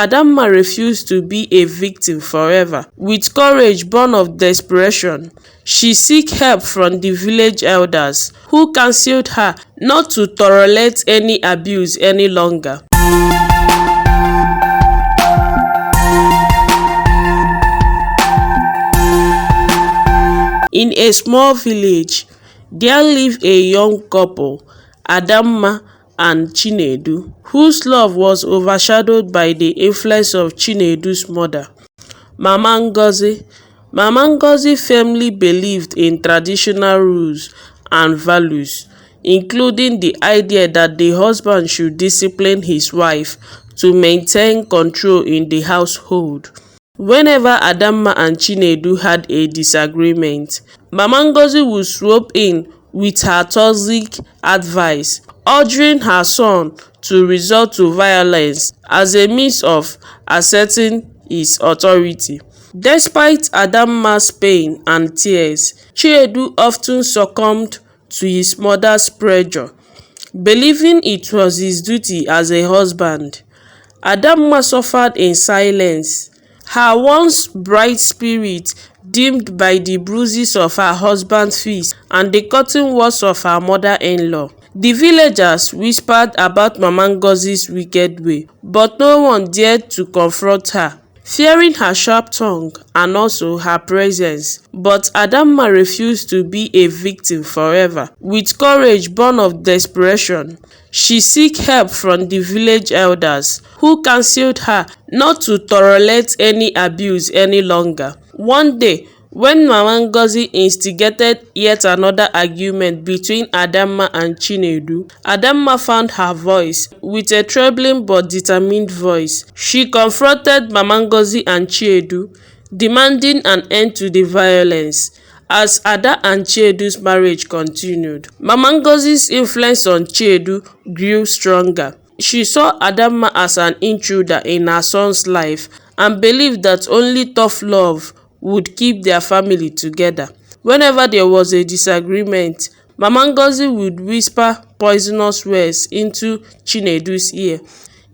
Adamma refused to be a victim forever. With courage born of desperation, she sought help from the village elders, who counseled her not to tolerate any abuse any longer. In a small village, there lived a young couple, Adamma and Chinedu, whose love was overshadowed by the influence of Chinedu's mother, Mama Ngozi. Mama Ngozi firmly believed in traditional rules and values, including the idea that the husband should discipline his wife to maintain control in the household. Whenever Adamma and Chinedu had a disagreement, Mama Ngozi would swoop in with her toxic advice, urging her son to resort to violence as a means of asserting his authority. Despite Adamma's pain and tears, Chinedu often succumbed to his mother's pressure, believing it was his duty as a husband. Adamma suffered in silence, her once bright spirit dimmed by the bruises of her husband's fist and the cutting words of her mother-in-law. The villagers whispered about Mama Ngozi's wicked way, but no one dared to confront her, fearing her sharp tongue and also her presence. But Adamma refused to be a victim forever. With courage born of desperation, she sought help from the village elders, who counseled her not to tolerate any abuse any longer. One day, when Mama Ngozi instigated yet another argument between Adamma and Chinedu, Adamma found her voice. With a trembling but determined voice, she confronted Mama Ngozi and Chinedu, demanding an end to the violence. As Ada and Chinedu's marriage continued, Mama Ngozi's influence on Chinedu grew stronger. She saw Adamma as an intruder in her son's life and believed that only tough love would keep their family together. Whenever there was a disagreement, Mama Ngozi would whisper poisonous words into Chinedu's ear,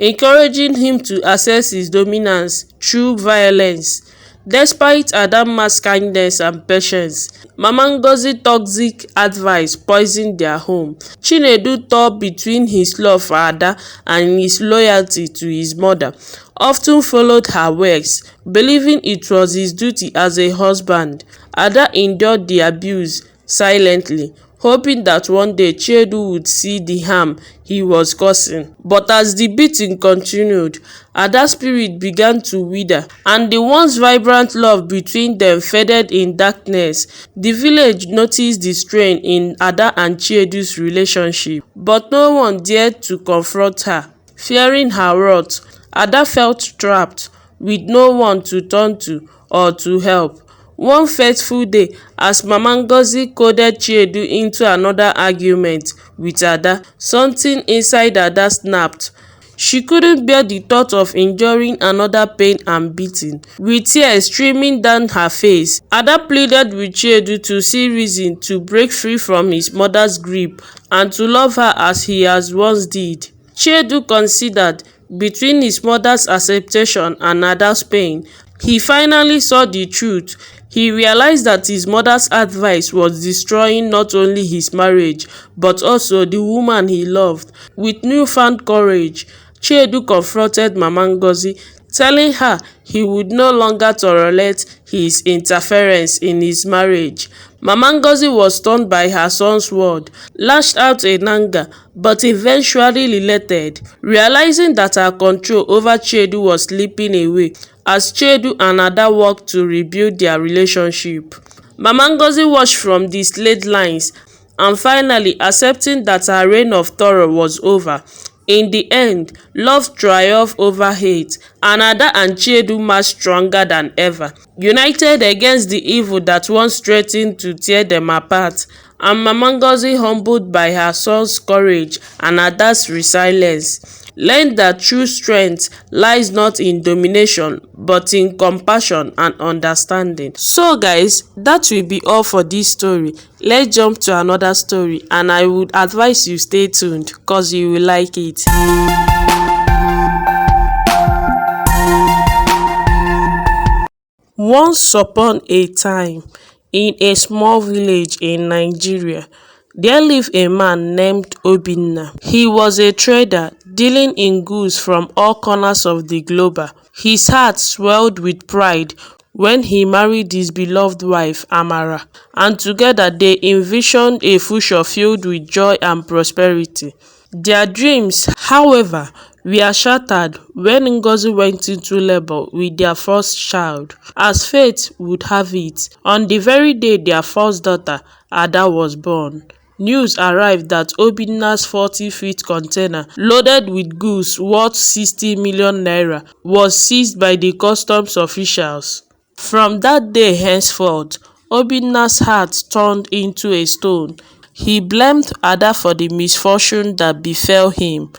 encouraging him to assert his dominance through violence. Despite Adamma's kindness and patience, Mama Ngozi's toxic advice poisoned their home. Chinedu, torn between his love for Ada and his loyalty to his mother, often followed her words, believing it was his duty as a husband. Ada endured the abuse silently, hoping that one day Chinedu would see the harm he was causing. But as the beating continued, Ada's spirit began to wither, and the once vibrant love between them faded in darkness. The village noticed the strain in Ada and Chinedu's relationship, but no one dared to confront her, fearing her wrath. Ada felt trapped, with no one to turn to or to help. One fateful day, as Mama Ngozi coded Chinedu into another argument with Ada, something inside Ada snapped. She couldn't bear the thought of enduring another pain and beating. With tears streaming down her face, Ada pleaded with Chinedu to see reason to break free from his mother's grip and to love her as he has once did. Chinedu considered. Between his mother's acceptation and Ada's pain, he finally saw the truth. He realized that his mother's advice was destroying not only his marriage, but also the woman he loved. With newfound courage, Chinedu confronted Mama Ngozi, telling her he would no longer tolerate his interference in his marriage. Mama Ngozi was stunned by her son's word, lashed out in anger, but eventually relented, realizing that her control over Chinedu was slipping away as Chinedu and Ada worked to rebuild their relationship. Mama Ngozi watched from the sidelines and finally accepting that her reign of terror was over. In the end, love triumphed over hate, and Ada and Chinedu marched stronger than ever, united against the evil that once threatened to tear them apart. And Mama Ngozi, humbled by her son's courage and Ada's resilience, learned that true strength lies not in domination but in compassion and understanding. So guys, that will be all for this story. Let's jump to another story, and I would advise you stay tuned cause you will like it. Once upon a time, in a small village in Nigeria, there lived a man named Obinna. He was a trader dealing in goods from all corners of the globe. His heart swelled with pride when he married his beloved wife Amara, and together they envisioned a future filled with joy and prosperity. Their dreams, however, were shattered when Ngozi went into labor with their first child. As fate would have it, on the very day their first daughter, Ada, was born, news arrived that Obinna's 40-feet container loaded with goods worth 60 million naira was seized by the customs officials. From that day henceforth, Obinna's heart turned into a stone. He blamed Ada for the misfortune that befell him,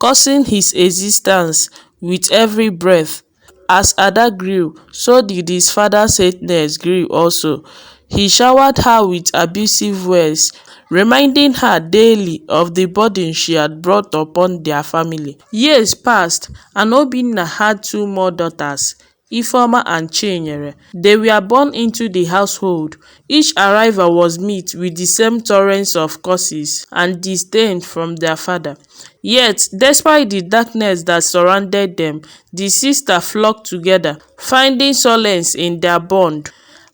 cursing his existence with every breath. As Ada grew, so did his father's hateness grew also. He showered her with abusive words, reminding her daily of the burden she had brought upon their family. Years passed, and Obinna had two more daughters, Ifeoma and Chinyere. They were born into the household. Each arrival was met with the same torrents of curses and disdain from their father. Yet, despite the darkness that surrounded them, the sisters flocked together, finding solace in their bond.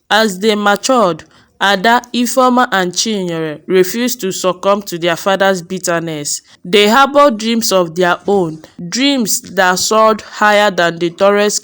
As they matured, Ada, Ifeoma and Chinyere refused to succumb to their father's bitterness. They harbored dreams of their own, dreams that soared higher than the tallest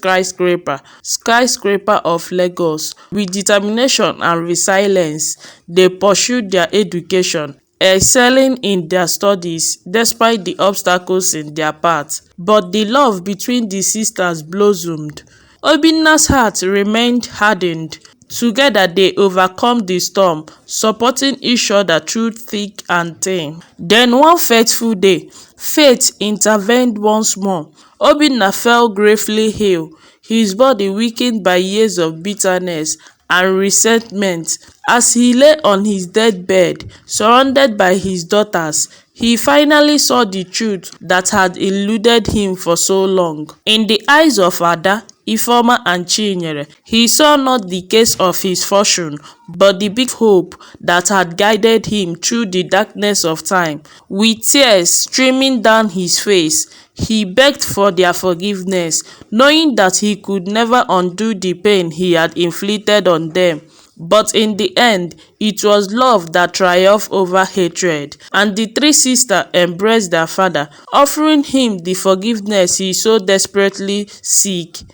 skyscraper of Lagos. With determination and resilience, they pursued their education, excelling in their studies despite the obstacles in their path. But the love between the sisters blossomed. Obinna's heart remained hardened. Together they overcome the storm, supporting each other through thick and thin. Then one fateful day, fate intervened once more. Obinna fell gravely ill, his body weakened by years of bitterness and resentment. As he lay on his deathbed, surrounded by his daughters, he finally saw the truth that had eluded him for so long. In the eyes of Ada, Ifeoma and Chinyere, he saw not the case of his fortune, but the big hope that had guided him through the darkness of time. With tears streaming down his face, he begged for their forgiveness, knowing that he could never undo the pain he had inflicted on them. But in the end, it was love that triumphed over hatred, and the three sisters embraced their father, offering him the forgiveness he so desperately sought.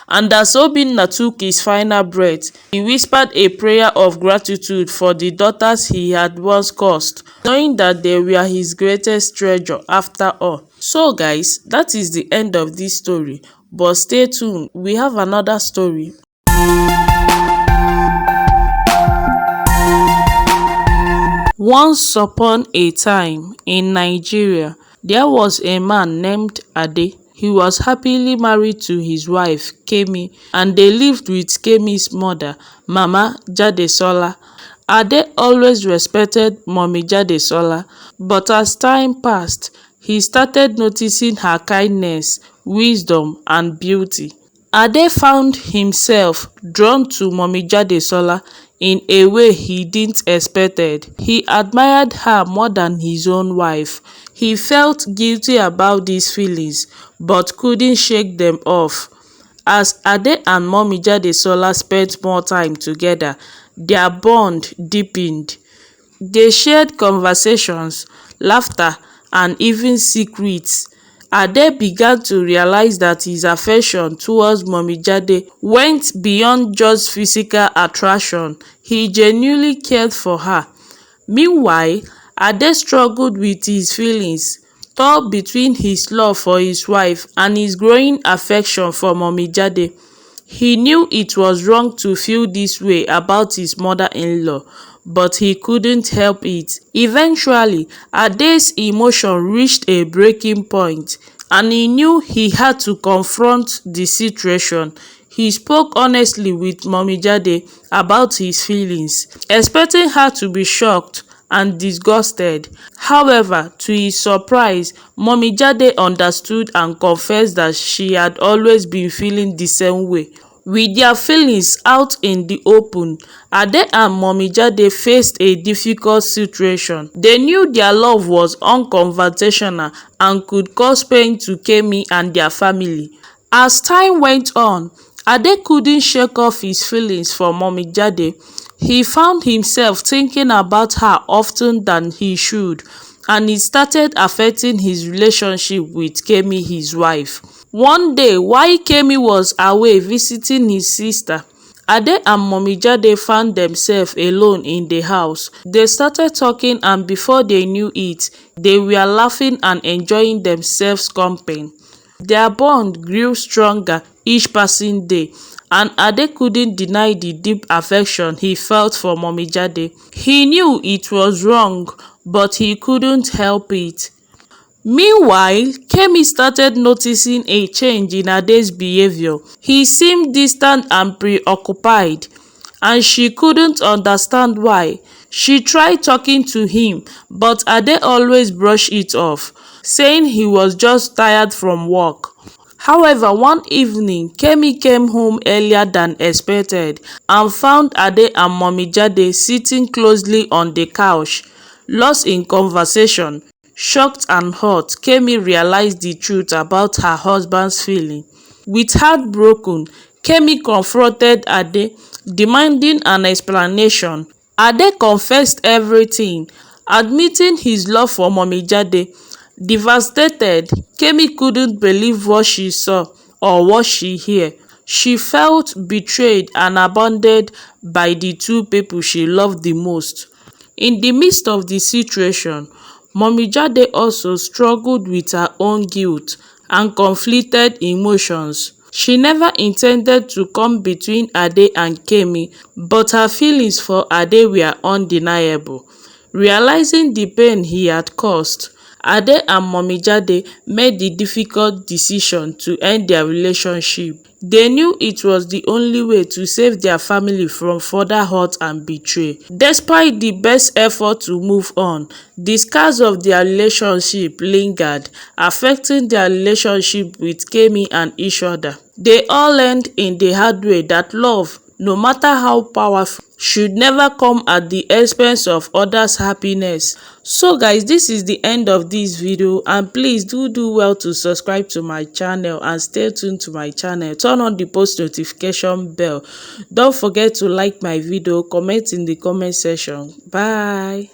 And as Obinna took his final breath, he whispered a prayer of gratitude for the daughters he had once cursed, knowing that they were his greatest treasure after all. So guys, that is the end of this story. But stay tuned, we have another story. Once upon a time in Nigeria, there was a man named Ade. He was happily married to his wife, Kemi, and they lived with Kemi's mother, Mama Jadesola. Ade always respected Mommy Jadesola, but as time passed, he started noticing her kindness, wisdom, and beauty. Ade found himself drawn to Mommy Jadesola in a way he didn't expect. He admired her more than his own wife. He felt guilty about these feelings, but couldn't shake them off. As Ade and Mommy Jadesola spent more time together, their bond deepened. They shared conversations, laughter, and even secrets. Ade began to realize that his affection towards Mommy Jade went beyond just physical attraction. He genuinely cared for her. Meanwhile, Ade struggled with his feelings, torn between his love for his wife and his growing affection for Mommy Jade. He knew it was wrong to feel this way about his mother-in-law, but he couldn't help it. Eventually, Ade's emotion reached a breaking point, and he knew he had to confront the situation. He spoke honestly with Mommy Jade about his feelings, expecting her to be shocked and disgusted. However, to his surprise, Mommy Jade understood and confessed that she had always been feeling the same way. With their feelings out in the open, Ade and Mummy Jade faced a difficult situation. They knew their love was unconventional and could cause pain to Kemi and their family. As time went on, Ade couldn't shake off his feelings for Mummy Jade. He found himself thinking about her often than he should, and it started affecting his relationship with Kemi, his wife. One day, while Kemi was away visiting his sister, Ade and Mummy Jade found themselves alone in the house. They started talking, and before they knew it, they were laughing and enjoying themselves' company. Their bond grew stronger each passing day, and Ade couldn't deny the deep affection he felt for Mummy Jade. He knew it was wrong, but he couldn't help it. Meanwhile, Kemi started noticing a change in Ade's behavior. He seemed distant and preoccupied, and she couldn't understand why. She tried talking to him, but Ade always brushed it off, saying he was just tired from work. However, one evening, Kemi came home earlier than expected and found Ade and Mummy Jade sitting closely on the couch, lost in conversation. Shocked and hurt, Kemi realized the truth about her husband's feeling. With heart broken, Kemi confronted Ade, demanding an explanation. Ade confessed everything, admitting his love for Mummy Jade. Devastated, Kemi couldn't believe what she saw or what she heard. She felt betrayed and abandoned by the two people she loved the most. In the midst of the situation, Mummy Jade also struggled with her own guilt and conflicted emotions. She never intended to come between Ade and Kemi, but her feelings for Ade were undeniable. Realizing the pain he had caused, Ade and Mummy Jade made the difficult decision to end their relationship. They knew it was the only way to save their family from further hurt and betrayal. Despite the best effort to move on, the scars of their relationship lingered, affecting their relationship with Kemi and each other. They all learned in the hard way that love, no matter how powerful, should never come at the expense of others' happiness. So guys, this is the end of this video, and please do well to subscribe to my channel and stay tuned to my channel. Turn on the post notification bell. Don't forget to like my video, comment in the comment section. Bye.